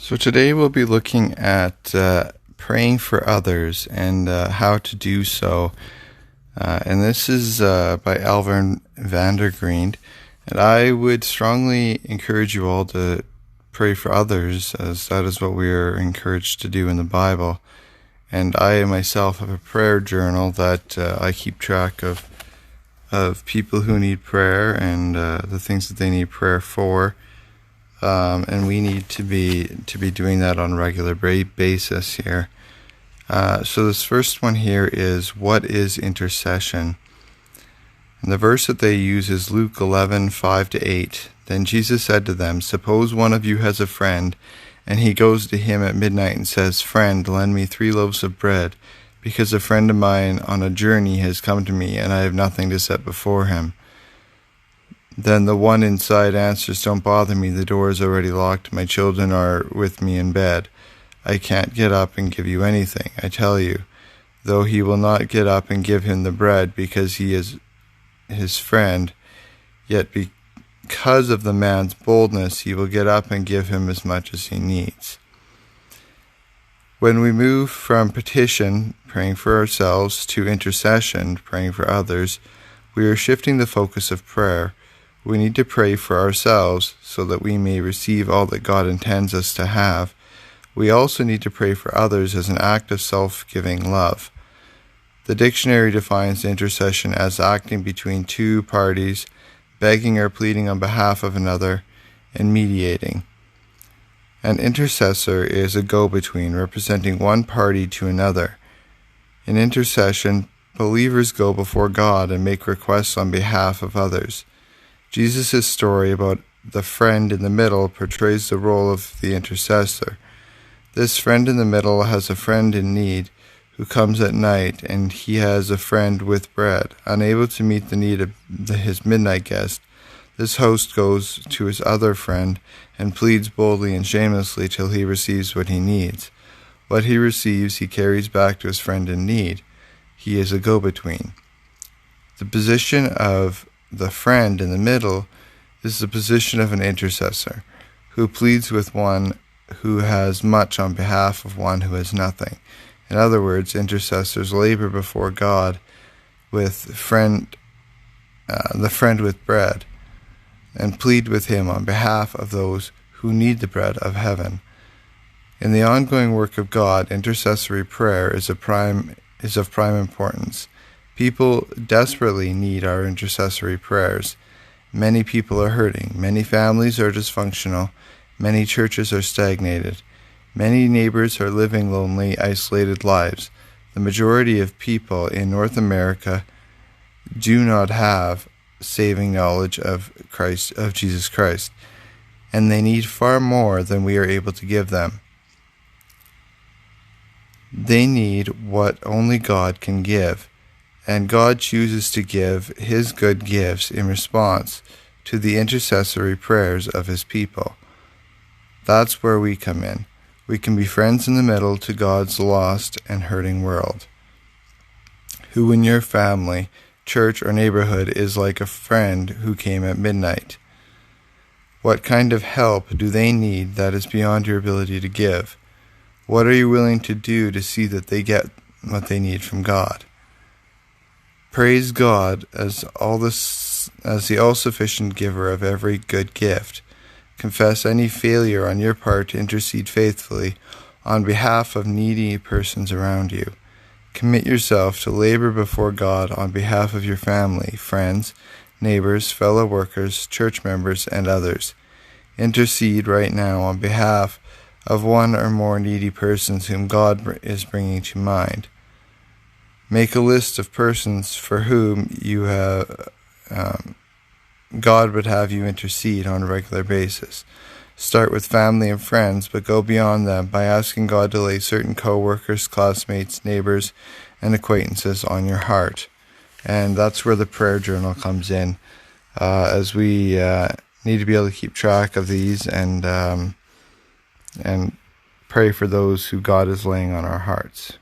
So today we'll be looking at praying for others and how to do so. And this is by Alvin Vandergriend. And I would strongly encourage you all to pray for others, as that is what we are encouraged to do in the Bible. And I myself have a prayer journal that I keep track of people who need prayer and the things that they need prayer for. And we need to be doing that on a regular basis here. So this first one here is, what is intercession? And the verse that they use is Luke 11:5-8. Then Jesus said to them, "Suppose one of you has a friend, and he goes to him at midnight and says, 'Friend, lend me 3 loaves of bread, because a friend of mine on a journey has come to me, and I have nothing to set before him.' Then the one inside answers, 'Don't bother me, the door is already locked, my children are with me in bed. I can't get up and give you anything, I tell you.' Though he will not get up and give him the bread because he is his friend, yet because of the man's boldness he will get up and give him as much as he needs." When we move from petition, praying for ourselves, to intercession, praying for others, we are shifting the focus of prayer. We need to pray for ourselves so that we may receive all that God intends us to have. We also need to pray for others as an act of self-giving love. The dictionary defines intercession as acting between two parties, begging or pleading on behalf of another, and mediating. An intercessor is a go-between, representing one party to another. In intercession, believers go before God and make requests on behalf of others. Jesus' story about the friend in the middle portrays the role of the intercessor. This friend in the middle has a friend in need who comes at night, and he has a friend with bread. Unable to meet the need of his midnight guest, this host goes to his other friend and pleads boldly and shamelessly till he receives what he needs. What he receives he carries back to his friend in need. He is a go-between. The position of the friend in the middle is the position of an intercessor, who pleads with one who has much on behalf of one who has nothing. In other words, intercessors labor before God with the friend with bread, and plead with him on behalf of those who need the bread of heaven. In the ongoing work of God, intercessory prayer is of prime importance. People desperately need our intercessory prayers. Many people are hurting. Many families are dysfunctional. Many churches are stagnated. Many neighbors are living lonely, isolated lives. The majority of people in North America do not have saving knowledge of Jesus Christ, and they need far more than we are able to give them. They need what only God can give, and God chooses to give his good gifts in response to the intercessory prayers of his people. That's where we come in. We can be friends in the middle to God's lost and hurting world. Who in your family, church, or neighborhood is like a friend who came at midnight? What kind of help do they need that is beyond your ability to give? What are you willing to do to see that they get what they need from God? Praise God as the all-sufficient giver of every good gift. Confess any failure on your part to intercede faithfully on behalf of needy persons around you. Commit yourself to labor before God on behalf of your family, friends, neighbors, fellow workers, church members, and others. Intercede right now on behalf of one or more needy persons whom God is bringing to mind. Make a list of persons for whom God would have you intercede on a regular basis. Start with family and friends, but go beyond them by asking God to lay certain co-workers, classmates, neighbors, and acquaintances on your heart. And that's where the prayer journal comes in, as we need to be able to keep track of these and pray for those who God is laying on our hearts.